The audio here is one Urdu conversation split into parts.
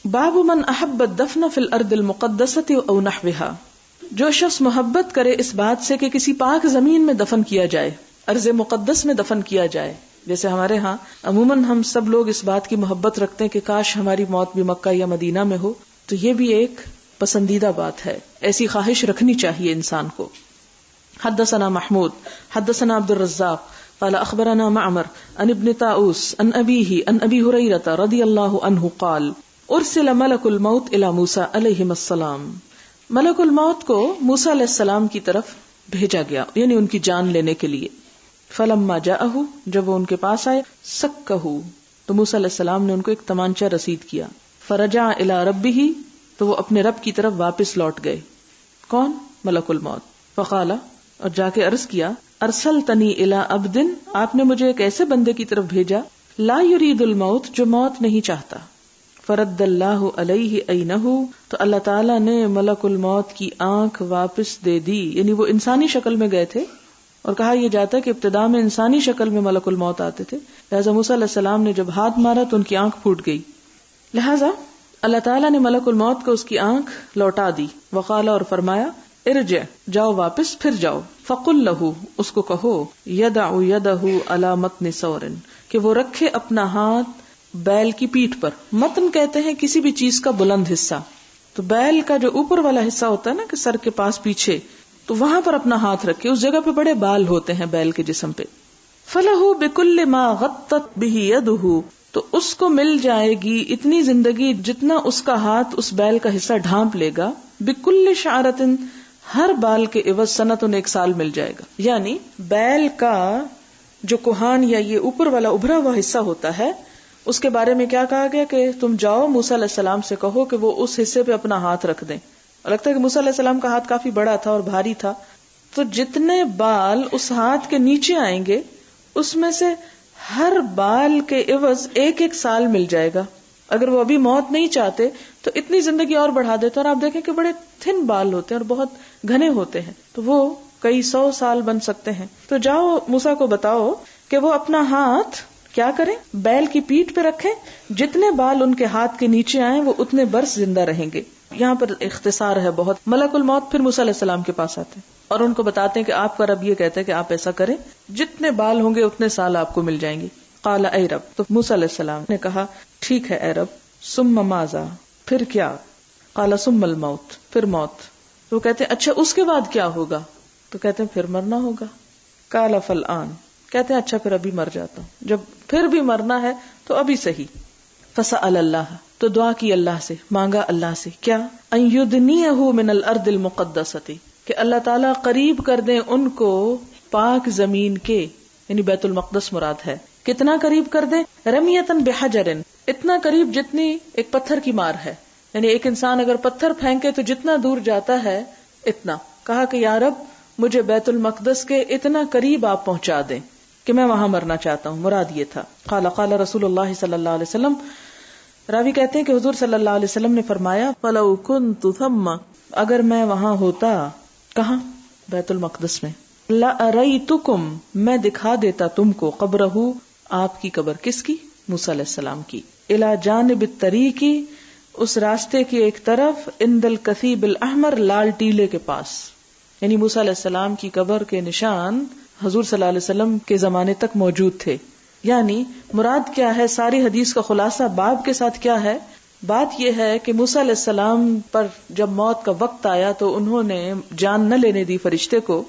باب من احب الدفن فی الارض المقدسۃ او نحوها، جو شخص محبت کرے اس بات سے کہ کسی پاک زمین میں دفن کیا جائے، ارض مقدس میں دفن کیا جائے. جیسے ہمارے ہاں عموماً ہم سب لوگ اس بات کی محبت رکھتے ہیں کہ کاش ہماری موت بھی مکہ یا مدینہ میں ہو، تو یہ بھی ایک پسندیدہ بات ہے، ایسی خواہش رکھنی چاہیے انسان کو. حدثنا محمود حدثنا عبد الرزاق قال اخبرنا معمر عن ابن طاؤوس عن ابیہ عن ابی ہریرہ رضی اللہ عنہ قال ارسل ملک الموت الی موسیٰ علیہ السلام، ملک الموت کو موسیٰ علیہ السلام کی طرف بھیجا گیا، یعنی ان کی جان لینے کے لیے. فلما جاءہ، جب وہ ان کے پاس آئے، سکہ، تو موسیٰ علیہ السلام نے ان کو ایک تمانچہ رسید کیا. فرجع الی ربہ، تو وہ اپنے رب کی طرف واپس لوٹ گئے. کون؟ ملک الموت. فقال، اور جا کے عرض کیا، ارسلتنی الی عبد، آپ نے مجھے ایک ایسے بندے کی طرف بھیجا، لا یرید الموت، جو موت نہیں چاہتا. فرد اللہ علیہ عینہ، تو اللہ تعالیٰ نے ملک الموت کی آنکھ واپس دے دی، یعنی وہ انسانی شکل میں گئے تھے، اور کہا یہ جاتا ہے کہ ابتدا میں انسانی شکل میں ملک الموت آتے تھے، لہٰذا موسیٰ علیہ السلام نے جب ہاتھ مارا تو ان کی آنکھ پھوٹ گئی، لہٰذا اللہ تعالیٰ نے ملک الموت کو اس کی آنکھ لوٹا دی. وقال، اور فرمایا، ارجع، جاؤ واپس، پھر جاؤ. فقل لہ، اس کو کہو، یدع یدہ علی متن ثور، کہ وہ رکھے اپنا ہاتھ بیل کی پیٹھ پر. متن کہتے ہیں کسی بھی چیز کا بلند حصہ، تو بیل کا جو اوپر والا حصہ ہوتا ہے نا کہ سر کے پاس پیچھے، تو وہاں پر اپنا ہاتھ رکھے، اس جگہ پہ بڑے بال ہوتے ہیں بیل کے جسم پہ. فلہ بکل ما غطت بہ یدہ، تو اس کو مل جائے گی اتنی زندگی جتنا اس کا ہاتھ اس بیل کا حصہ ڈھانپ لے گا. بکل شعرۃ، ہر بال کے عوض سنتن، ایک سال مل جائے گا. یعنی بیل کا جو کوہان یا یہ اوپر والا ابھرا ہوا حصہ ہوتا ہے، اس کے بارے میں کیا کہا گیا کہ تم جاؤ موسیٰ علیہ السلام سے کہو کہ وہ اس حصے پہ اپنا ہاتھ رکھ دیں. اور لگتا ہے کہ موسیٰ علیہ السلام کا ہاتھ کافی بڑا تھا اور بھاری تھا، تو جتنے بال اس ہاتھ کے نیچے آئیں گے اس میں سے ہر بال کے عوض ایک ایک سال مل جائے گا. اگر وہ ابھی موت نہیں چاہتے تو اتنی زندگی اور بڑھا دیتے، اور آپ دیکھیں کہ بڑے تھن بال ہوتے ہیں اور بہت گھنے ہوتے ہیں، تو وہ کئی 100 سال بن سکتے ہیں. تو جاؤ موسیٰ کو بتاؤ کہ وہ اپنا ہاتھ کیا کریں، بیل کی پیٹھ پہ رکھیں، جتنے بال ان کے ہاتھ کے نیچے آئیں وہ اتنے برس زندہ رہیں گے. یہاں پر اختصار ہے بہت. ملک الموت پھر موسیٰ علیہ السلام کے پاس آتے ہیں اور ان کو بتاتے ہیں کہ آپ کا رب یہ کہتا ہے کہ آپ ایسا کریں، جتنے بال ہوں گے اتنے سال آپ کو مل جائیں گے. قال اے رب، تو موسیٰ علیہ السلام نے کہا ٹھیک ہے اے رب. ثم ماذا، پھر کیا؟ قال ثم الموت، پھر موت. تو کہتے ہیں اچھا اس کے بعد کیا ہوگا؟ تو کہتے ہیں پھر مرنا ہوگا. قال فالآن، کہتے ہیں اچھا پھر ابھی مر جاتا ہوں، جب پھر بھی مرنا ہے تو ابھی صحیح. فسأل اللہ، تو دعا کی اللہ سے، مانگا اللہ سے کیا؟ ان یدنیہ من الارض المقدسۃ، کہ اللہ تعالیٰ قریب کر دیں ان کو پاک زمین کے، یعنی بیت المقدس مراد ہے. کتنا قریب کر دیں؟ رمیتن بحجر، اتنا قریب جتنی ایک پتھر کی مار ہے، یعنی ایک انسان اگر پتھر پھینکے تو جتنا دور جاتا ہے اتنا. کہا کہ یا رب مجھے بیت المقدس کے اتنا قریب آپ پہنچا دیں کہ میں وہاں مرنا چاہتا ہوں. مراد یہ تھا. قال قال رسول اللہ صلی اللہ علیہ وسلم، راوی کہتے ہیں کہ حضور صلی اللہ علیہ وسلم نے فرمایا، فلو کنت ثم، اگر میں وہاں ہوتا، کہاں؟ بیت المقدس میں، لأریتکم، میں دکھا دیتا تم کو، قبرہ، آپ کی قبر. کس کی؟ موسیٰ علیہ السلام کی. الی جانب الطریق، اس راستے کی ایک طرف، عند الکثیب الاحمر، لال ٹیلے کے پاس. یعنی موسیٰ علیہ السلام کی قبر کے نشان حضور صلی اللہ علیہ وسلم کے زمانے تک موجود تھے. یعنی مراد کیا ہے؟ ساری حدیث کا خلاصہ باب کے ساتھ کیا ہے؟ بات یہ ہے کہ موسیٰ علیہ السلام پر جب موت کا وقت آیا تو انہوں نے جان نہ لینے دی فرشتے کو،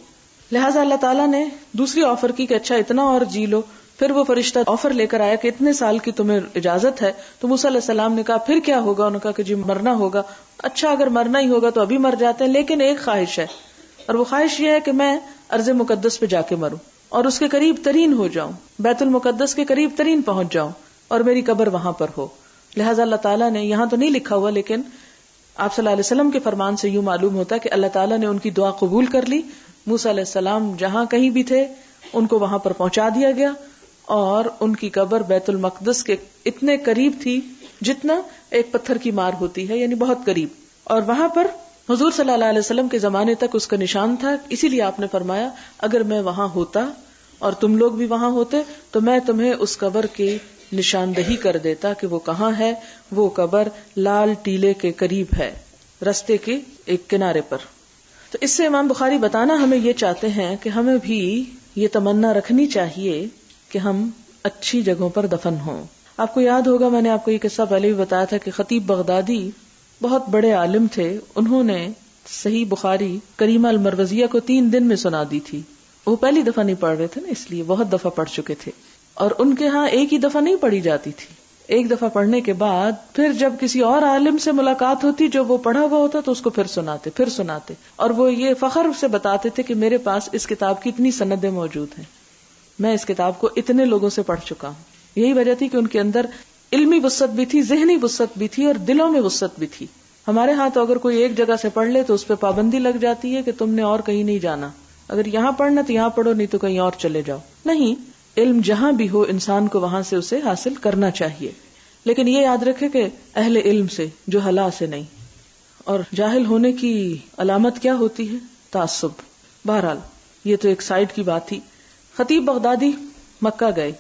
لہٰذا اللہ تعالیٰ نے دوسری آفر کی کہ اچھا اتنا اور جی لو. پھر وہ فرشتہ آفر لے کر آیا کہ اتنے سال کی تمہیں اجازت ہے. تو موسیٰ علیہ السلام نے کہا پھر کیا ہوگا؟ انہوں نے کہا کہ جی مرنا ہوگا. اچھا اگر مرنا ہی ہوگا تو ابھی مر جاتے ہیں، لیکن ایک خواہش ہے، اور وہ خواہش یہ ہے کہ میں ارض مقدس پہ جا کے مروں اور اس کے قریب ترین ہو جاؤں، بیت المقدس کے قریب ترین پہنچ جاؤں اور میری قبر وہاں پر ہو. لہٰذا اللہ تعالیٰ نے، یہاں تو نہیں لکھا ہوا لیکن آپ صلی اللہ علیہ وسلم کے فرمان سے یوں معلوم ہوتا ہے کہ اللہ تعالیٰ نے ان کی دعا قبول کر لی. موسیٰ علیہ السلام جہاں کہیں بھی تھے ان کو وہاں پر پہنچا دیا گیا، اور ان کی قبر بیت المقدس کے اتنے قریب تھی جتنا ایک پتھر کی مار ہوتی ہے، یعنی بہت قریب. اور وہاں پر حضور صلی اللہ علیہ وسلم کے زمانے تک اس کا نشان تھا. اسی لیے آپ نے فرمایا اگر میں وہاں ہوتا اور تم لوگ بھی وہاں ہوتے تو میں تمہیں اس قبر کے نشاندہی کر دیتا کہ وہ کہاں ہے. وہ قبر لال ٹیلے کے قریب ہے، رستے کے ایک کنارے پر. تو اس سے امام بخاری بتانا ہمیں یہ چاہتے ہیں کہ ہمیں بھی یہ تمنا رکھنی چاہیے کہ ہم اچھی جگہوں پر دفن ہوں. آپ کو یاد ہوگا میں نے آپ کو یہ قصہ پہلے بھی بتایا تھا کہ خطیب بغدادی بہت بڑے عالم تھے. انہوں نے صحیح بخاری کریمہ المروزیہ کو 3 دن میں سنا دی تھی. وہ پہلی دفعہ نہیں پڑھ رہے تھے نا، اس لیے بہت دفعہ پڑھ چکے تھے. اور ان کے ہاں ایک ہی دفعہ نہیں پڑھی جاتی تھی. ایک دفعہ پڑھنے کے بعد پھر جب کسی اور عالم سے ملاقات ہوتی جو وہ پڑھا ہوا ہوتا تو اس کو پھر سناتے. اور وہ یہ فخر سے بتاتے تھے کہ میرے پاس اس کتاب کی اتنی سندیں موجود ہیں، میں اس کتاب کو اتنے لوگوں سے پڑھ چکا ہوں. یہی وجہ تھی کہ ان کے اندر علمی وسعت بھی تھی، ذہنی وسعت بھی تھی، اور دلوں میں وسعت بھی تھی. ہمارے ہاں تو اگر کوئی ایک جگہ سے پڑھ لے تو اس پہ پابندی لگ جاتی ہے کہ تم نے اور کہیں نہیں جانا، اگر یہاں پڑھنا تو یہاں پڑھو، نہیں تو کہیں اور چلے جاؤ. نہیں، علم جہاں بھی ہو انسان کو وہاں سے اسے حاصل کرنا چاہیے. لیکن یہ یاد رکھے کہ اہل علم سے، جو حلا سے نہیں. اور جاہل ہونے کی علامت کیا ہوتی ہے؟ تعصب. بہرحال یہ تو ایک سائیڈ کی بات تھی. خطیب بغدادی مکہ گئے.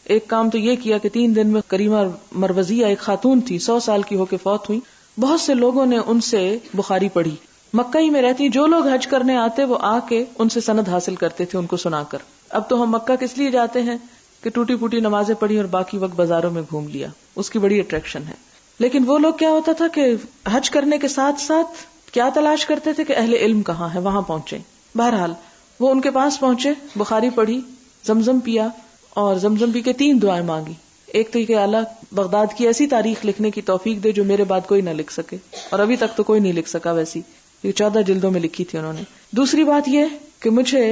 ایک کام تو یہ کیا کہ 3 دن میں کریمہ مروزیہ ایک خاتون تھی، 100 سال کی ہو کے فوت ہوئی. بہت سے لوگوں نے ان سے بخاری پڑھی. مکہ ہی میں رہتی، جو لوگ حج کرنے آتے وہ آ کے ان سے سند حاصل کرتے تھے ان کو سنا کر. اب تو ہم مکہ کس لیے جاتے ہیں کہ ٹوٹی پوٹی نمازیں پڑھی اور باقی وقت بازاروں میں گھوم لیا، اس کی بڑی اٹریکشن ہے. لیکن وہ لوگ کیا ہوتا تھا کہ حج کرنے کے ساتھ ساتھ کیا تلاش کرتے تھے کہ اہل علم کہاں ہے، وہاں پہنچے. بہرحال وہ ان کے پاس پہنچے، بخاری پڑھی، زمزم پیا، اور زمزم پی کے 3 دعائیں مانگی. ایک تو کہ اللہ بغداد کی ایسی تاریخ لکھنے کی توفیق دے جو میرے بعد کوئی نہ لکھ سکے، اور ابھی تک تو کوئی نہیں لکھ سکا ویسی، یہ 14 جلدوں میں لکھی تھی انہوں نے. دوسری بات یہ کہ مجھے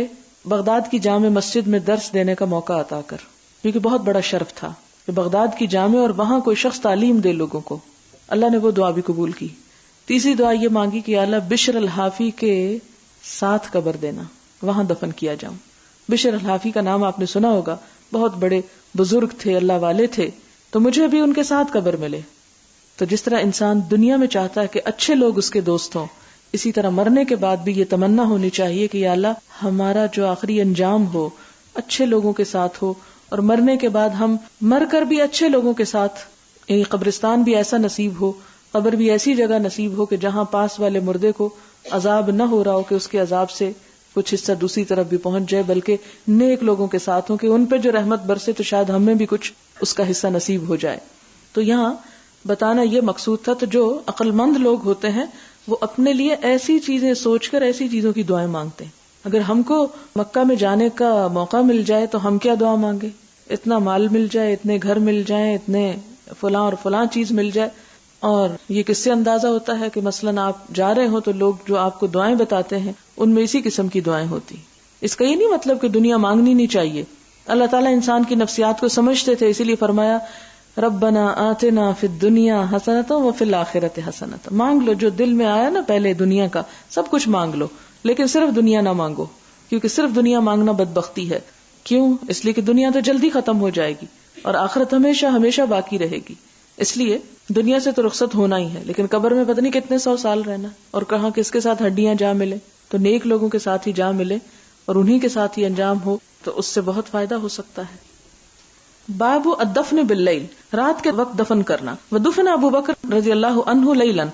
بغداد کی جامع مسجد میں درس دینے کا موقع عطا کر، کیونکہ بہت بڑا شرف تھا کہ بغداد کی جامع اور وہاں کوئی شخص تعلیم دے لوگوں کو. اللہ نے وہ دعا بھی قبول کی. تیسری دعا یہ مانگی کہ اللہ بشر الحافی کے ساتھ قبر دینا، وہاں دفن کیا جاؤں. بشر الحافی کا نام آپ نے سنا ہوگا، بہت بڑے بزرگ تھے، اللہ والے تھے، تو مجھے بھی ان کے ساتھ قبر ملے. تو جس طرح انسان دنیا میں چاہتا ہے کہ اچھے لوگ اس کے دوست ہوں، اسی طرح مرنے کے بعد بھی یہ تمنا ہونی چاہیے کہ یا اللہ ہمارا جو آخری انجام ہو اچھے لوگوں کے ساتھ ہو، اور مرنے کے بعد ہم مر کر بھی اچھے لوگوں کے ساتھ، یعنی قبرستان بھی ایسا نصیب ہو، قبر بھی ایسی جگہ نصیب ہو کہ جہاں پاس والے مردے کو عذاب نہ ہو رہا ہو کہ اس کے عذاب سے کچھ حصہ دوسری طرف بھی پہنچ جائے، بلکہ نیک لوگوں کے ساتھ ہوں کہ ان پہ جو رحمت برسے تو شاید ہمیں بھی کچھ اس کا حصہ نصیب ہو جائے. تو یہاں بتانا یہ مقصود تھا. تو جو عقل مند لوگ ہوتے ہیں وہ اپنے لیے ایسی چیزیں سوچ کر ایسی چیزوں کی دعائیں مانگتے ہیں. اگر ہم کو مکہ میں جانے کا موقع مل جائے تو ہم کیا دعا مانگے؟ اتنا مال مل جائے، اتنے گھر مل جائیں، اتنے فلاں اور فلاں چیز مل جائے. اور یہ کس سے اندازہ ہوتا ہے کہ مثلاً آپ جا رہے ہو تو لوگ جو آپ کو دعائیں بتاتے ہیں ان میں اسی قسم کی دعائیں ہوتی. اس کا یہ نہیں مطلب کہ دنیا مانگنی نہیں چاہیے. اللہ تعالیٰ انسان کی نفسیات کو سمجھتے تھے، اسی لیے فرمایا ربنا آتنا فی الدنیا حسنۃ وفی الآخرۃ حسنۃ. مانگ لو جو دل میں آیا نا، پہلے دنیا کا سب کچھ مانگ لو، لیکن صرف دنیا نہ مانگو، کیونکہ صرف دنیا مانگنا بدبختی ہے. کیوں؟ اس لیے کہ دنیا تو جلدی ختم ہو جائے گی اور آخرت ہمیشہ ہمیشہ باقی رہے گی. اس لیے دنیا سے تو رخصت ہونا ہی ہے، لیکن قبر میں پتہ نہیں کتنے 100 سال رہنا، اور کہاں کس کے ساتھ ہڈیاں جا ملے. تو نیک لوگوں کے ساتھ ہی جا ملے اور انہی کے ساتھ ہی انجام ہو تو اس سے بہت فائدہ ہو سکتا ہے. باب الدفن باللیل، رات کے وقت دفن کرنا. ودفن ابو بکر رضی اللہ عنہ لیلا،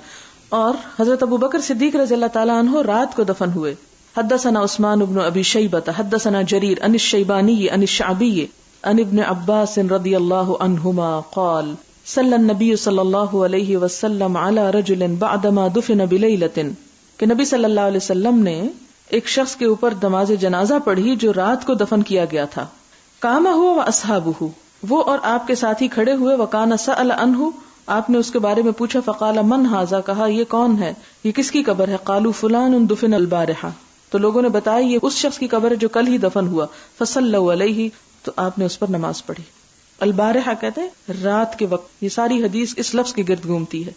اور حضرت ابو بکر صدیق رضی اللہ تعالی عنہ رات کو دفن ہوئے. حدثنا عثمان بن ابی شیبہ حدثنا جریر عن الشیبانی عن الشعبی عن ابن عباس رضی اللہ عنہما قال صلی النبی صلی اللہ علیہ وسلم علی رجل بعدما دفن بلیلۃ، کہ نبی صلی اللہ علیہ وسلم نے ایک شخص کے اوپر نماز جنازہ پڑھی جو رات کو دفن کیا گیا تھا. قام هو واصحابہ، وہ اور آپ کے ساتھی کھڑے ہوئے. وکان سأل عنہ، آپ نے اس کے بارے میں پوچھا. فقال من ھذا، کہا یہ کون ہے، یہ کس کی قبر ہے. قالوا فلان دفن البارحہ، تو لوگوں نے بتایا یہ اس شخص کی قبر ہے جو کل ہی دفن ہوا. فصلوا علیہ، تو آپ نے اس پر نماز پڑھی. البارحہ کہتے ہیں رات کے وقت. یہ ساری حدیث اس لفظ کی گرد گھومتی ہے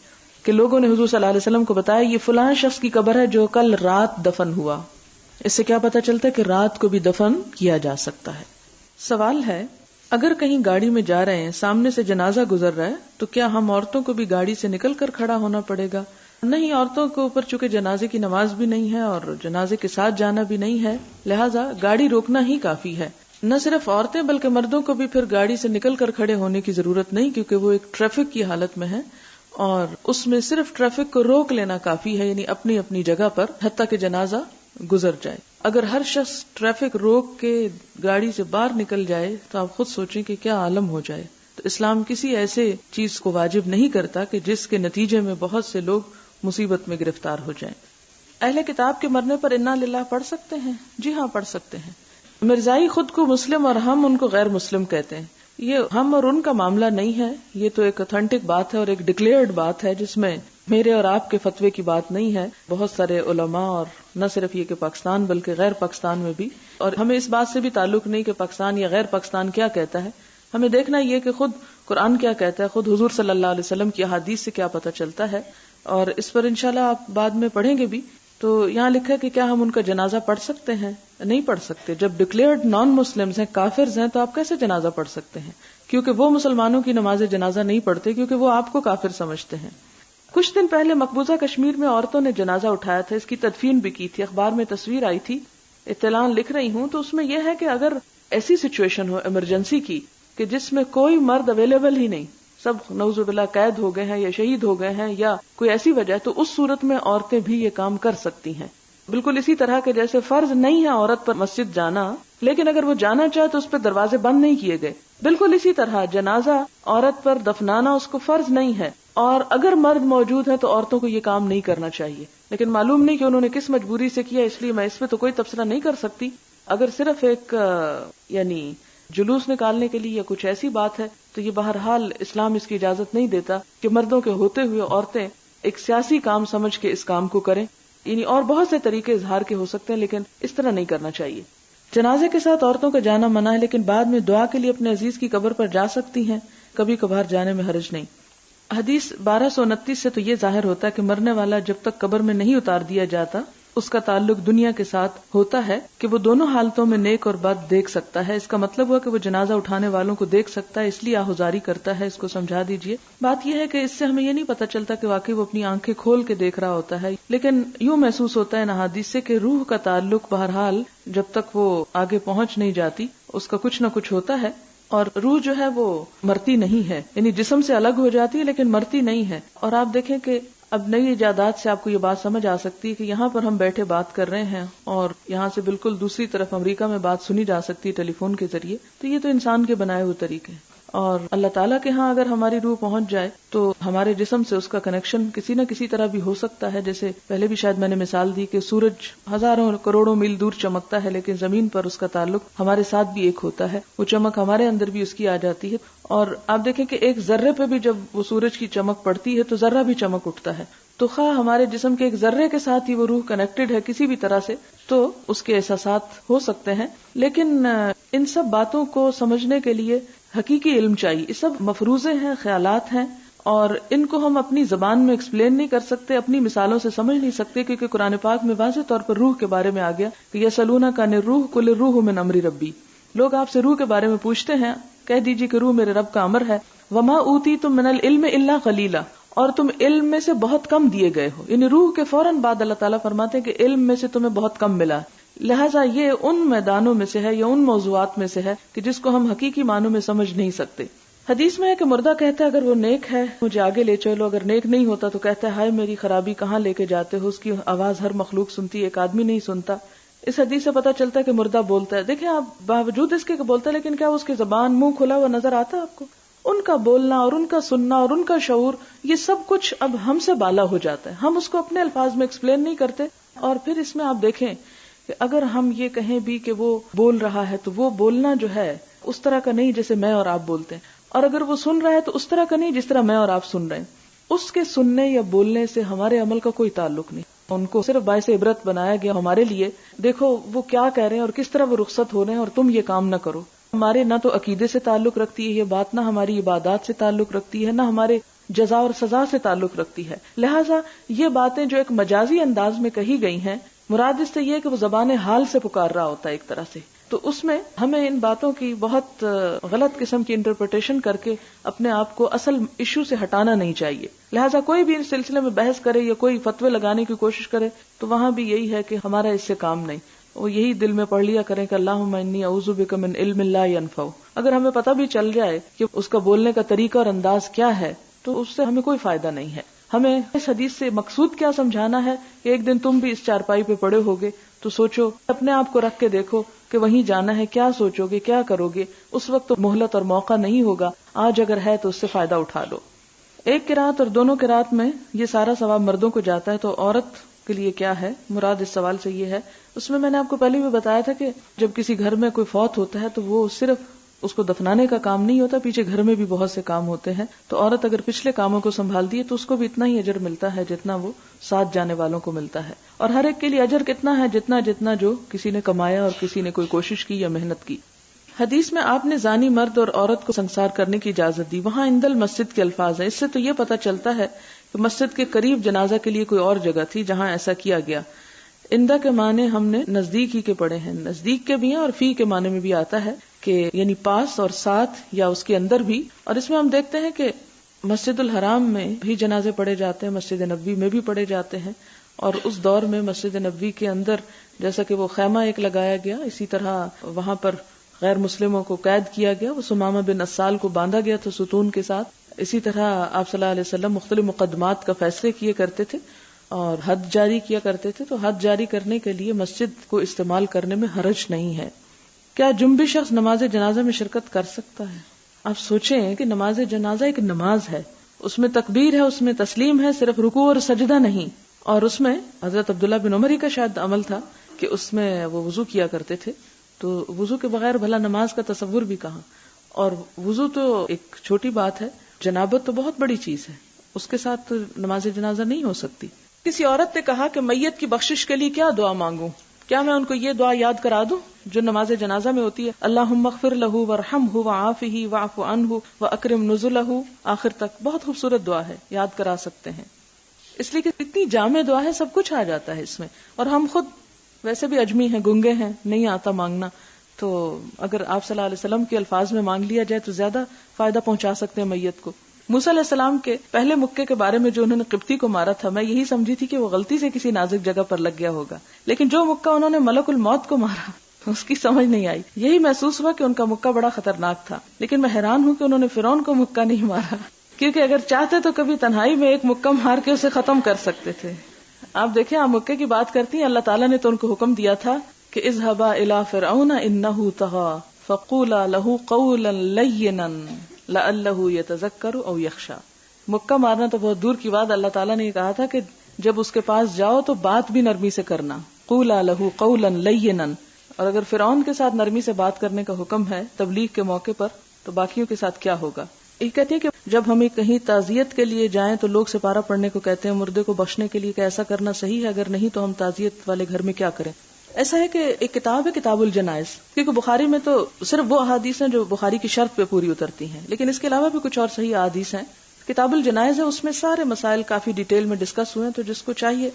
کہ لوگوں نے حضور صلی اللہ علیہ وسلم کو بتایا یہ فلاں شخص کی قبر ہے جو کل رات دفن ہوا. اس سے کیا پتا چلتا ہے کہ رات کو بھی دفن کیا جا سکتا ہے. سوال ہے، اگر کہیں گاڑی میں جا رہے ہیں، سامنے سے جنازہ گزر رہا ہے، تو کیا ہم عورتوں کو بھی گاڑی سے نکل کر کھڑا ہونا پڑے گا؟ نہیں، عورتوں کے اوپر چونکہ جنازے کی نماز بھی نہیں ہے اور جنازے کے ساتھ جانا بھی نہیں ہے، لہٰذا گاڑی روکنا ہی کافی ہے. نہ صرف عورتیں بلکہ مردوں کو بھی پھر گاڑی سے نکل کر کھڑے ہونے کی ضرورت نہیں، کیونکہ وہ ایک ٹریفک کی حالت میں ہے اور اس میں صرف ٹریفک کو روک لینا کافی ہے، یعنی اپنی اپنی جگہ پر حتیٰ کہ جنازہ گزر جائے. اگر ہر شخص ٹریفک روک کے گاڑی سے باہر نکل جائے تو آپ خود سوچیں کہ کیا عالم ہو جائے. تو اسلام کسی ایسے چیز کو واجب نہیں کرتا کہ جس کے نتیجے میں بہت سے لوگ مصیبت میں گرفتار ہو جائیں. اہل کتاب کے مرنے پر انا للہ پڑھ سکتے ہیں؟ جی ہاں پڑھ سکتے ہیں. مرزائی خود کو مسلم اور ہم ان کو غیر مسلم کہتے ہیں. یہ ہم اور ان کا معاملہ نہیں ہے، یہ تو ایک اتھینٹک بات ہے اور ایک ڈکلیئرڈ بات ہے جس میں میرے اور آپ کے فتوے کی بات نہیں ہے. بہت سارے علماء اور نہ صرف یہ کہ پاکستان بلکہ غیر پاکستان میں بھی، اور ہمیں اس بات سے بھی تعلق نہیں کہ پاکستان یا غیر پاکستان کیا کہتا ہے. ہمیں دیکھنا یہ کہ خود قرآن کیا کہتا ہے، خود حضور صلی اللہ علیہ وسلم کی احادیث سے کیا پتہ چلتا ہے، اور اس پر انشاءاللہ آپ بعد میں پڑھیں گے بھی. تو یہاں لکھا ہے کہ کیا ہم ان کا جنازہ پڑھ سکتے ہیں؟ نہیں پڑھ سکتے. جب ڈکلیئرڈ نان مسلمز ہیں، کافرز ہیں، تو آپ کیسے جنازہ پڑھ سکتے ہیں؟ کیونکہ وہ مسلمانوں کی نماز جنازہ نہیں پڑھتے، کیونکہ وہ آپ کو کافر سمجھتے ہیں. کچھ دن پہلے مقبوضہ کشمیر میں عورتوں نے جنازہ اٹھایا تھا، اس کی تدفین بھی کی تھی. اخبار میں تصویر آئی تھی، اطلاع لکھ رہی ہوں. تو اس میں یہ ہے کہ اگر ایسی سچویشن ہو ایمرجنسی کی کہ جس میں کوئی مرد اویلیبل ہی نہیں، سب نعوذ باللہ قید ہو گئے ہیں یا شہید ہو گئے ہیں یا کوئی ایسی وجہ، تو اس صورت میں عورتیں بھی یہ کام کر سکتی ہیں. بالکل اسی طرح کہ جیسے فرض نہیں ہے عورت پر مسجد جانا، لیکن اگر وہ جانا چاہے تو اس پہ دروازے بند نہیں کیے گئے. بالکل اسی طرح جنازہ عورت پر دفنانا اس کو فرض نہیں ہے، اور اگر مرد موجود ہے تو عورتوں کو یہ کام نہیں کرنا چاہیے. لیکن معلوم نہیں کہ انہوں نے کس مجبوری سے کیا، اس لیے میں اس پہ تو کوئی تبصرہ نہیں کر سکتی. اگر صرف ایک یعنی جلوس نکالنے کے لیے یا کچھ ایسی بات ہے تو یہ بہرحال اسلام اس کی اجازت نہیں دیتا کہ مردوں کے ہوتے ہوئے عورتیں ایک سیاسی کام سمجھ کے اس کام کو کریں. یعنی اور بہت سے طریقے اظہار کے ہو سکتے ہیں، لیکن اس طرح نہیں کرنا چاہیے. جنازے کے ساتھ عورتوں کا جانا منع ہے، لیکن بعد میں دعا کے لیے اپنے عزیز کی قبر پر جا سکتی ہیں، کبھی کبھار جانے میں حرج نہیں. حدیث 1229 سے تو یہ ظاہر ہوتا ہے کہ مرنے والا جب تک قبر میں نہیں اتار دیا جاتا اس کا تعلق دنیا کے ساتھ ہوتا ہے کہ وہ دونوں حالتوں میں نیک اور بد دیکھ سکتا ہے. اس کا مطلب ہوا کہ وہ جنازہ اٹھانے والوں کو دیکھ سکتا ہے، اس لیے آہوزاری کرتا ہے. اس کو سمجھا دیجئے. بات یہ ہے کہ اس سے ہمیں یہ نہیں پتہ چلتا کہ واقعی وہ اپنی آنکھیں کھول کے دیکھ رہا ہوتا ہے، لیکن یوں محسوس ہوتا ہے ان احادیث سے کہ روح کا تعلق بہرحال جب تک وہ آگے پہنچ نہیں جاتی اس کا کچھ نہ کچھ ہوتا ہے. اور روح جو ہے وہ مرتی نہیں ہے، یعنی جسم سے الگ ہو جاتی ہے لیکن مرتی نہیں ہے. اور آپ دیکھیں کہ اب نئی ایجادات سے آپ کو یہ بات سمجھ آ سکتی ہے کہ یہاں پر ہم بیٹھے بات کر رہے ہیں اور یہاں سے بالکل دوسری طرف امریکہ میں بات سنی جا سکتی ہے ٹیلی فون کے ذریعے. تو یہ تو انسان کے بنائے ہوئے طریقے ہیں، اور اللہ تعالیٰ کے ہاں اگر ہماری روح پہنچ جائے تو ہمارے جسم سے اس کا کنیکشن کسی نہ کسی طرح بھی ہو سکتا ہے. جیسے پہلے بھی شاید میں نے مثال دی کہ سورج ہزاروں کروڑوں میل دور چمکتا ہے لیکن زمین پر اس کا تعلق ہمارے ساتھ بھی ایک ہوتا ہے، وہ چمک ہمارے اندر بھی اس کی آ جاتی ہے. اور آپ دیکھیں کہ ایک ذرے پہ بھی جب وہ سورج کی چمک پڑتی ہے تو ذرہ بھی چمک اٹھتا ہے. تو خواہ ہمارے جسم کے ایک ذرے کے ساتھ ہی وہ روح کنیکٹڈ ہے کسی بھی طرح سے تو اس کے احساسات ہو سکتے ہیں. لیکن ان سب باتوں کو سمجھنے کے لیے حقیقی علم چاہیے. یہ سب مفروضے ہیں، خیالات ہیں، اور ان کو ہم اپنی زبان میں ایکسپلین نہیں کر سکتے، اپنی مثالوں سے سمجھ نہیں سکتے، کیونکہ قرآن پاک میں واضح طور پر روح کے بارے میں آ گیا کہ یسألونک عن الروح قل الروح من امر ربی. لوگ آپ سے روح کے بارے میں پوچھتے ہیں، کہہ دیجیے کہ روح میرے رب کا امر ہے. وما اوتیتم من العلم الا قلیلا، اور تم علم میں سے بہت کم دیے گئے ہو. یعنی روح کے فوراً بعد اللہ تعالیٰ فرماتے ہیں کہ علم میں سے تمہیں بہت کم ملا. لہٰذا یہ ان میدانوں میں سے ہے یا ان موضوعات میں سے ہے کہ جس کو ہم حقیقی معنوں میں سمجھ نہیں سکتے. حدیث میں ہے کہ مردہ کہتا ہے اگر وہ نیک ہے مجھے آگے لے چلو، اگر نیک نہیں ہوتا تو کہتا ہے ہائے میری خرابی کہاں لے کے جاتے ہو. اس کی آواز ہر مخلوق سنتی ہے، ایک آدمی نہیں سنتا. اس حدیث سے پتہ چلتا ہے کہ مردہ بولتا ہے. دیکھیں آپ باوجود اس کے بولتا ہے، لیکن کیا اس کی زبان منہ کھلا ہوا نظر آتا ہے آپ کو؟ ان کا بولنا اور ان کا سننا اور ان کا شعور یہ سب کچھ اب ہم سے بالا ہو جاتا ہے. ہم اس کو اپنے الفاظ میں ایکسپلین نہیں کرتے. اور پھر اس میں آپ دیکھیں کہ اگر ہم یہ کہیں بھی کہ وہ بول رہا ہے تو وہ بولنا جو ہے اس طرح کا نہیں جیسے میں اور آپ بولتے ہیں، اور اگر وہ سن رہا ہے تو اس طرح کا نہیں جس طرح میں اور آپ سن رہے ہیں. اس کے سننے یا بولنے سے ہمارے عمل کا کوئی تعلق نہیں. ان کو صرف باعث عبرت بنایا گیا ہمارے لیے. دیکھو وہ کیا کہہ رہے ہیں اور کس طرح وہ رخصت ہو رہے ہیں اور تم یہ کام نہ کرو. ہمارے نہ تو عقیدے سے تعلق رکھتی ہے یہ بات، نہ ہماری عبادات سے تعلق رکھتی ہے، نہ ہمارے جزا اور سزا سے تعلق رکھتی ہے. لہٰذا یہ باتیں جو ایک مجازی انداز میں کہی گئی ہیں، مراد اس سے یہ ہے کہ وہ زبان حال سے پکار رہا ہوتا ہے ایک طرح سے. تو اس میں ہمیں ان باتوں کی بہت غلط قسم کی انٹرپریٹیشن کر کے اپنے آپ کو اصل ایشو سے ہٹانا نہیں چاہیے. لہٰذا کوئی بھی اس سلسلے میں بحث کرے یا کوئی فتوے لگانے کی کوشش کرے تو وہاں بھی یہی ہے کہ ہمارا اس سے کام نہیں. وہ یہی دل میں پڑھ لیا کریں کہ اللہم انی اعوذ بک من علم لا ینفع. اگر ہمیں پتہ بھی چل جائے کہ اس کا بولنے کا طریقہ اور انداز کیا ہے تو اس سے ہمیں کوئی فائدہ نہیں ہے. ہمیں اس حدیث سے مقصود کیا سمجھانا ہے کہ ایک دن تم بھی اس چارپائی پہ پڑے ہوگے تو سوچو، اپنے آپ کو رکھ کے دیکھو کہ وہیں جانا ہے، کیا سوچو گے، کیا کرو گے. اس وقت تو مہلت اور موقع نہیں ہوگا، آج اگر ہے تو اس سے فائدہ اٹھا لو. ایک قرات اور دونوں قرات میں یہ سارا ثواب مردوں کو جاتا ہے، تو عورت کے لیے کیا ہے مراد اس سوال سے یہ ہے. اس میں نے آپ کو پہلے بھی بتایا تھا کہ جب کسی گھر میں کوئی فوت ہوتا ہے تو وہ صرف اس کو دفنانے کا کام نہیں ہوتا، پیچھے گھر میں بھی بہت سے کام ہوتے ہیں. تو عورت اگر پچھلے کاموں کو سنبھال دی تو اس کو بھی اتنا ہی اجر ملتا ہے جتنا وہ ساتھ جانے والوں کو ملتا ہے. اور ہر ایک کے لیے اجر کتنا ہے؟ جتنا جو کسی نے کمایا اور کسی نے کوئی کوشش کی یا محنت کی. حدیث میں آپ نے زانی مرد اور عورت کو سنسار کرنے کی اجازت دی. وہاں عند المسجد کے الفاظ ہیں. اس سے تو یہ پتہ چلتا ہے کہ مسجد کے قریب جنازہ کے لیے کوئی اور جگہ تھی جہاں ایسا کیا گیا. اندہ کے معنی ہم نے نزدیک ہی کے پڑھے ہیں، نزدیک کے بھی ہیں، اور فی کے معنی میں بھی آتا ہے کہ یعنی پاس اور ساتھ یا اس کے اندر بھی. اور اس میں ہم دیکھتے ہیں کہ مسجد الحرام میں بھی جنازے پڑھے جاتے ہیں، مسجد نبوی میں بھی پڑھے جاتے ہیں. اور اس دور میں مسجد نبوی کے اندر جیسا کہ وہ خیمہ ایک لگایا گیا، اسی طرح وہاں پر غیر مسلموں کو قید کیا گیا. وہ سمامہ بن اسال کو باندھا گیا تھا ستون کے ساتھ. اسی طرح آپ صلی اللہ علیہ وسلم مختلف مقدمات کا فیصلے کیے کرتے تھے اور حد جاری کیا کرتے تھے. تو حد جاری کرنے کے لیے مسجد کو استعمال کرنے میں حرج نہیں ہے. کیا جنبی شخص نماز جنازہ میں شرکت کر سکتا ہے؟ آپ سوچیں کہ نماز جنازہ ایک نماز ہے، اس میں تکبیر ہے، اس میں تسلیم ہے، صرف رکوع اور سجدہ نہیں. اور اس میں حضرت عبداللہ بن عمر کا شاید عمل تھا کہ اس میں وہ وضو کیا کرتے تھے. تو وضو کے بغیر بھلا نماز کا تصور بھی کہاں. اور وضو تو ایک چھوٹی بات ہے، جنابت تو بہت بڑی چیز ہے، اس کے ساتھ نماز جنازہ نہیں ہو سکتی. کسی عورت نے کہا کہ میت کی بخشش کے لیے کیا دعا مانگوں؟ کیا میں ان کو یہ دعا یاد کرا دوں جو نماز جنازہ میں ہوتی ہے؟ اللہم اغفر لہ وارحمہ وعافہ واعف عنہ واکرم نزلہ، آخر تک. بہت خوبصورت دعا ہے، یاد کرا سکتے ہیں، اس لیے کہ اتنی جامع دعا ہے، سب کچھ آ جاتا ہے اس میں. اور ہم خود ویسے بھی اجمی ہیں، گنگے ہیں، نہیں آتا مانگنا. تو اگر آپ صلی اللہ علیہ وسلم کے الفاظ میں مانگ لیا جائے تو زیادہ فائدہ پہنچا سکتے ہیں میت کو. موسیٰ علیہ السلام کے پہلے مکے کے بارے میں جو انہوں نے قبطی کو مارا تھا، میں یہی سمجھی تھی کہ وہ غلطی سے کسی نازک جگہ پر لگ گیا ہوگا، لیکن جو مکہ انہوں نے ملک الموت کو مارا اس کی سمجھ نہیں آئی. یہی محسوس ہوا کہ ان کا مکہ بڑا خطرناک تھا. لیکن میں حیران ہوں کہ انہوں نے فرعون کو مکہ نہیں مارا، کیونکہ اگر چاہتے تو کبھی تنہائی میں ایک مکہ مار کے اسے ختم کر سکتے تھے. آپ دیکھیں، آپ مکے کی بات کرتی ہیں، اللہ تعالیٰ نے تو ان کو حکم دیا تھا کہ اذهبا الى فرعون انه طغى فقولا له قولا لينا لعله يتذكر او يخشى. مکہ مارنا تو بہت دور کی بات، اللہ تعالیٰ نے یہ کہا تھا کہ جب اس کے پاس جاؤ تو بات بھی نرمی سے کرنا. قولا له قولا لينا. اور اگر فرعون کے ساتھ نرمی سے بات کرنے کا حکم ہے تبلیغ کے موقع پر تو باقیوں کے ساتھ کیا ہوگا. یہ کہتے ہیں کہ جب ہمیں کہیں تعزیت کے لیے جائیں تو لوگ سپارہ پڑھنے کو کہتے ہیں، مردے کو بخشنے کے لیے کہ ایسا کرنا صحیح ہے، اگر نہیں تو ہم تعزیت والے گھر میں کیا کریں. ایسا ہے کہ ایک کتاب ہے کتاب الجنائز، کیونکہ بخاری میں تو صرف وہ احادیث ہیں جو بخاری کی شرط پہ پوری اترتی ہیں، لیکن اس کے علاوہ بھی کچھ اور صحیح احادیث ہیں. کتاب الجنائز ہے، اس میں سارے مسائل کافی ڈیٹیل میں ڈسکس ہوئے ہیں. تو جس کو چاہیے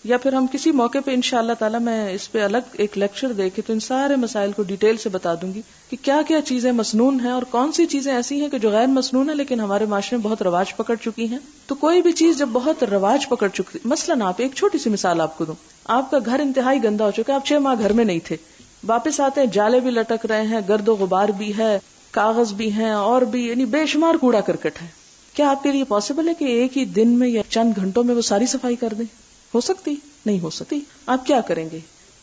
یا پھر ہم کسی موقع پہ انشاءاللہ تعالی میں اس پہ الگ ایک لیکچر دے کے تو ان سارے مسائل کو ڈیٹیل سے بتا دوں گی کہ کیا کیا چیزیں مسنون ہیں اور کون سی چیزیں ایسی ہیں کہ جو غیر مسنون ہیں لیکن ہمارے معاشرے میں بہت رواج پکڑ چکی ہیں. تو کوئی بھی چیز جب بہت رواج پکڑ چکی، مثلاً آپ ایک چھوٹی سی مثال آپ کو دوں، آپ کا گھر انتہائی گندا ہو چکا، آپ 6 ماہ گھر میں نہیں تھے، واپس آتے ہیں جالے بھی لٹک رہے ہیں، گرد و غبار بھی ہے، کاغذ بھی ہیں، اور بھی یعنی بے شمار کوڑا کرکٹ ہے. کیا آپ کے لیے پاسبل ہے کہ ایک ہی دن میں یا چند گھنٹوں میں وہ ساری صفائی کر دیں؟ ہو سکتی؟ نہیں ہو سکتی. آپ کیا کریں گے؟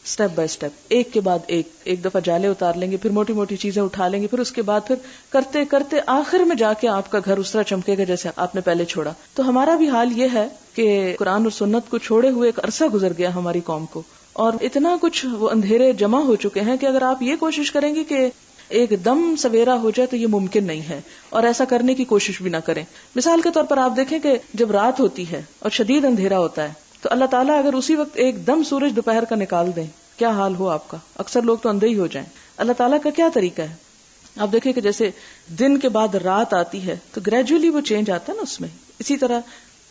سٹیپ بائی سٹیپ، ایک کے بعد ایک دفعہ جالے اتار لیں گے، پھر موٹی موٹی چیزیں اٹھا لیں گے، پھر اس کے بعد پھر کرتے کرتے آخر میں جا کے آپ کا گھر اس طرح چمکے گا جیسے آپ نے پہلے چھوڑا. تو ہمارا بھی حال یہ ہے کہ قرآن اور سنت کو چھوڑے ہوئے ایک عرصہ گزر گیا ہماری قوم کو، اور اتنا کچھ وہ اندھیرے جمع ہو چکے ہیں کہ اگر آپ یہ کوشش کریں گے کہ ایک دم سویرا ہو جائے تو یہ ممکن نہیں ہے، اور ایسا کرنے کی کوشش بھی نہ کریں. مثال کے طور پر آپ دیکھیں کہ جب رات ہوتی ہے اور شدید اندھیرا ہوتا ہے تو اللہ تعالیٰ اگر اسی وقت ایک دم سورج دوپہر کا نکال دیں، کیا حال ہو آپ کا؟ اکثر لوگ تو اندھے ہی ہو جائیں. اللہ تعالیٰ کا کیا طریقہ ہے؟ آپ دیکھیں کہ جیسے دن کے بعد رات آتی ہے تو گریجولی وہ چینج آتا ہے نا اس میں، اسی طرح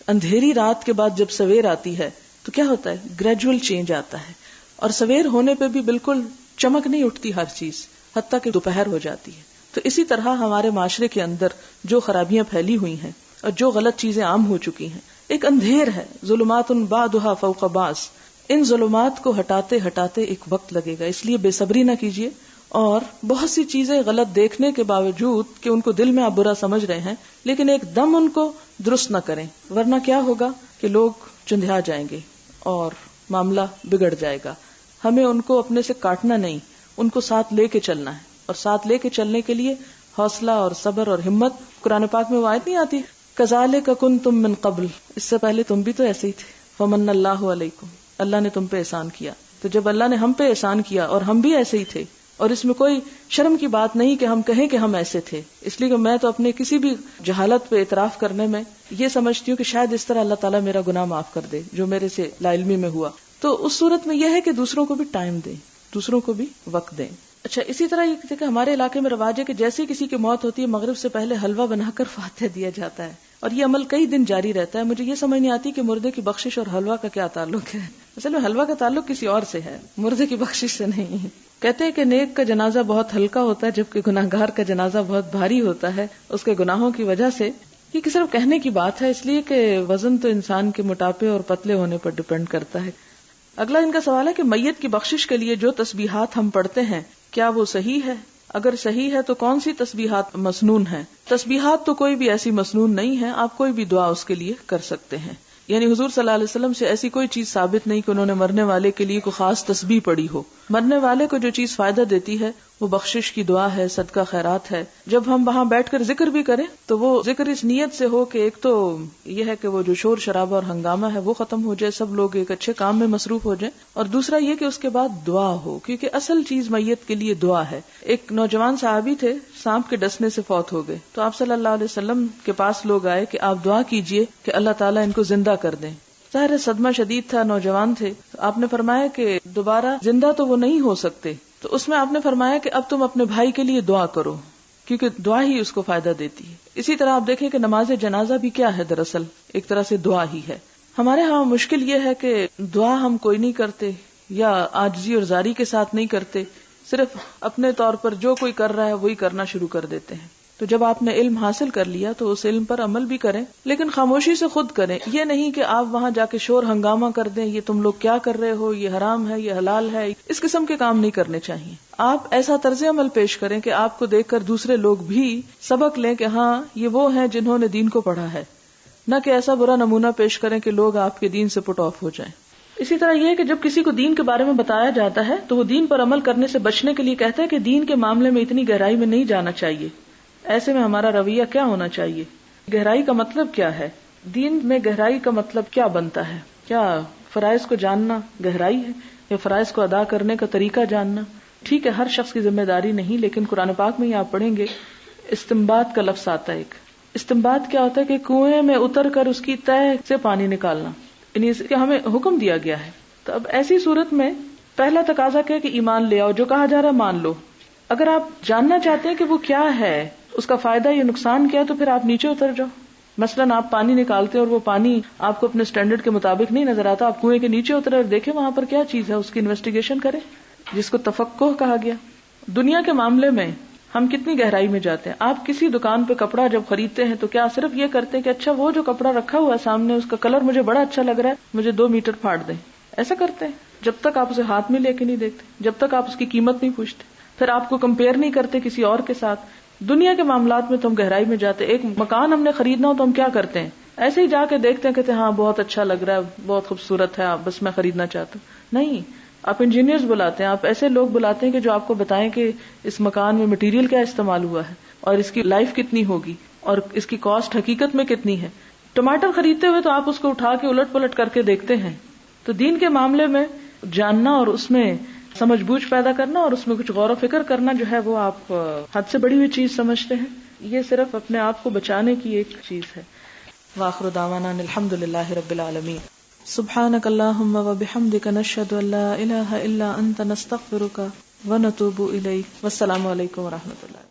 اندھیری رات کے بعد جب سویر آتی ہے تو کیا ہوتا ہے؟ گریجول چینج آتا ہے، اور سویر ہونے پہ بھی بالکل چمک نہیں اٹھتی ہر چیز، حتیٰ کہ دوپہر ہو جاتی ہے. تو اسی طرح ہمارے معاشرے کے اندر جو خرابیاں پھیلی ہوئی ہیں اور جو غلط چیزیں عام ہو چکی ہیں، ایک اندھیر ہے، ظلمات بعضها فوق بعض، ان ظلمات کو ہٹاتے ہٹاتے ایک وقت لگے گا، اس لیے بے صبری نہ کیجیے، اور بہت سی چیزیں غلط دیکھنے کے باوجود کہ ان کو دل میں آپ برا سمجھ رہے ہیں، لیکن ایک دم ان کو درست نہ کریں، ورنہ کیا ہوگا کہ لوگ چندھیا جائیں گے اور معاملہ بگڑ جائے گا۔ ہمیں ان کو اپنے سے کاٹنا نہیں، ان کو ساتھ لے کے چلنا ہے، اور ساتھ لے کے چلنے کے لیے حوصلہ اور صبر اور ہمت۔ قرآن پاک میں وہ آیت نہیں آتی کذالک کنتم من قبل، اس سے پہلے تم بھی تو ایسے ہی تھے، فمن اللہ علیکم، اللہ نے تم پہ احسان کیا۔ تو جب اللہ نے ہم پہ احسان کیا اور ہم بھی ایسے ہی تھے، اور اس میں کوئی شرم کی بات نہیں کہ ہم کہیں کہ ہم ایسے تھے، اس لیے کہ میں تو اپنے کسی بھی جہالت پہ اعتراف کرنے میں یہ سمجھتی ہوں کہ شاید اس طرح اللہ تعالیٰ میرا گناہ معاف کر دے جو میرے سے لا علمی میں ہوا۔ تو اس صورت میں یہ ہے کہ دوسروں کو بھی ٹائم دیں، دوسروں کو بھی وقت دیں۔ اچھا، اسی طرح یہ کہ ہمارے علاقے میں رواج ہے کہ جیسے کسی کی موت ہوتی ہے مغرب سے پہلے حلوہ بنا کر فاتحہ دیا جاتا ہے، اور یہ عمل کئی دن جاری رہتا ہے۔ مجھے یہ سمجھ نہیں آتی کہ مردے کی بخشش اور حلوہ کا کیا تعلق ہے۔ اصل میں حلوہ کا تعلق کسی اور سے ہے، مردے کی بخشش سے نہیں۔ کہتے ہیں کہ نیک کا جنازہ بہت ہلکا ہوتا ہے جبکہ گناہگار کا جنازہ بہت بھاری ہوتا ہے اس کے گناہوں کی وجہ سے۔ یہ صرف کہنے کی بات ہے، اس لیے کہ وزن تو انسان کے موٹاپے اور پتلے ہونے پر ڈپینڈ کرتا ہے۔ اگلا ان کا سوال ہے کہ میت کی بخشش کے لیے جو تسبیحات ہم پڑھتے ہیں کیا وہ صحیح ہے؟ اگر صحیح ہے تو کون سی تسبیحات مسنون ہیں؟ تسبیحات تو کوئی بھی ایسی مسنون نہیں ہے، آپ کوئی بھی دعا اس کے لیے کر سکتے ہیں۔ یعنی حضور صلی اللہ علیہ وسلم سے ایسی کوئی چیز ثابت نہیں کہ انہوں نے مرنے والے کے لیے کوئی خاص تسبیح پڑھی ہو۔ مرنے والے کو جو چیز فائدہ دیتی ہے وہ بخشش کی دعا ہے، صدقہ خیرات ہے۔ جب ہم وہاں بیٹھ کر ذکر بھی کریں تو وہ ذکر اس نیت سے ہو کہ ایک تو یہ ہے کہ وہ جو شور شرابہ اور ہنگامہ ہے وہ ختم ہو جائے، سب لوگ ایک اچھے کام میں مصروف ہو جائیں، اور دوسرا یہ کہ اس کے بعد دعا ہو، کیونکہ اصل چیز میت کے لیے دعا ہے۔ ایک نوجوان صحابی تھے، سانپ کے ڈسنے سے فوت ہو گئے، تو آپ صلی اللہ علیہ وسلم کے پاس لوگ آئے کہ آپ دعا کیجئے کہ اللہ تعالیٰ ان کو زندہ کر دیں۔ ظاہر صدمہ شدید تھا، نوجوان تھے، تو آپ نے فرمایا کہ دوبارہ زندہ تو وہ نہیں ہو سکتے، تو اس میں آپ نے فرمایا کہ اب تم اپنے بھائی کے لیے دعا کرو، کیونکہ دعا ہی اس کو فائدہ دیتی ہے۔ اسی طرح آپ دیکھیں کہ نماز جنازہ بھی کیا ہے، دراصل ایک طرح سے دعا ہی ہے۔ ہمارے ہاں مشکل یہ ہے کہ دعا ہم کوئی نہیں کرتے، یا عاجزی اور زاری کے ساتھ نہیں کرتے، صرف اپنے طور پر جو کوئی کر رہا ہے وہی کرنا شروع کر دیتے ہیں۔ تو جب آپ نے علم حاصل کر لیا تو اس علم پر عمل بھی کریں، لیکن خاموشی سے خود کریں۔ یہ نہیں کہ آپ وہاں جا کے شور ہنگامہ کر دیں، یہ تم لوگ کیا کر رہے ہو، یہ حرام ہے، یہ حلال ہے، اس قسم کے کام نہیں کرنے چاہیے۔ آپ ایسا طرز عمل پیش کریں کہ آپ کو دیکھ کر دوسرے لوگ بھی سبق لیں کہ ہاں یہ وہ ہیں جنہوں نے دین کو پڑھا ہے، نہ کہ ایسا برا نمونہ پیش کریں کہ لوگ آپ کے دین سے پٹ آف ہو جائیں۔ اسی طرح یہ ہے کہ جب کسی کو دین کے بارے میں بتایا جاتا ہے تو وہ دین پر عمل کرنے سے بچنے کے لیے کہتا ہے کہ دین کے معاملے میں اتنی گہرائی میں نہیں جانا چاہیے۔ ایسے میں ہمارا رویہ کیا ہونا چاہیے؟ گہرائی کا مطلب کیا ہے؟ دین میں گہرائی کا مطلب کیا بنتا ہے؟ کیا فرائض کو جاننا گہرائی ہے، یا فرائض کو ادا کرنے کا طریقہ جاننا؟ ٹھیک ہے، ہر شخص کی ذمہ داری نہیں، لیکن قرآن پاک میں آپ پڑھیں گے استنباط کا لفظ آتا ہے۔ ایک استنباط کیا ہوتا ہے کہ کنویں میں اتر کر اس کی تہ سے پانی نکالنا، یعنی اس کے ہمیں حکم دیا گیا ہے۔ تو اب ایسی صورت میں پہلا تقاضا کیا کہ ایمان لے آؤ، جو کہا جا رہا ہے مان لو۔ اگر آپ جاننا چاہتے ہیں کہ وہ کیا ہے، اس کا فائدہ یا نقصان کیا، تو پھر آپ نیچے اتر جاؤ۔ مثلاً آپ پانی نکالتے ہیں اور وہ پانی آپ کو اپنے سٹینڈرڈ کے مطابق نہیں نظر آتا، آپ کنویں کے نیچے اترے اور دیکھیں وہاں پر کیا چیز ہے، اس کی انویسٹیگیشن کریں، جس کو تفقہ کہا گیا۔ دنیا کے معاملے میں ہم کتنی گہرائی میں جاتے ہیں۔ آپ کسی دکان پہ کپڑا جب خریدتے ہیں تو کیا صرف یہ کرتے ہیں کہ اچھا وہ جو کپڑا رکھا ہوا ہے سامنے اس کا کلر مجھے بڑا اچھا لگ رہا ہے، مجھے 2 میٹر پھاڑ دیں، ایسا کرتے ہیں؟ جب تک آپ اسے ہاتھ میں لے کے نہیں دیکھتے، جب تک آپ اس کی قیمت نہیں پوچھتے، پھر آپ کو کمپیئر نہیں کرتے کسی اور کے ساتھ۔ دنیا کے معاملات میں تو ہم گہرائی میں جاتے۔ ایک مکان ہم نے خریدنا ہو تو ہم کیا کرتے ہیں؟ ایسے ہی جا کے دیکھتے ہیں، کہتے ہیں ہاں بہت اچھا لگ رہا ہے، بہت خوبصورت ہے، بس میں خریدنا چاہتا ہوں۔ نہیں، آپ انجینئرز بلاتے ہیں، آپ ایسے لوگ بلاتے ہیں کہ جو آپ کو بتائیں کہ اس مکان میں مٹیریل کیا استعمال ہوا ہے اور اس کی لائف کتنی ہوگی اور اس کی کاسٹ حقیقت میں کتنی ہے۔ ٹماٹر خریدتے ہوئے تو آپ اس کو اٹھا کے الٹ پلٹ کر کے دیکھتے ہیں۔ تو دین کے معاملے میں جاننا اور اس میں سمجھ بوجھ پیدا کرنا اور اس میں کچھ غور و فکر کرنا جو ہے وہ آپ حد سے بڑی ہوئی چیز سمجھتے ہیں۔ یہ صرف اپنے آپ کو بچانے کی ایک چیز ہے۔ وآخر دعوانا الحمدللہ رب العالمین۔ سبحانک اللہم وبحمدک نشہد ان لا الہ الا انت نستغفرک ونتوب الیک۔ والسلام علیکم ورحمۃ اللہ۔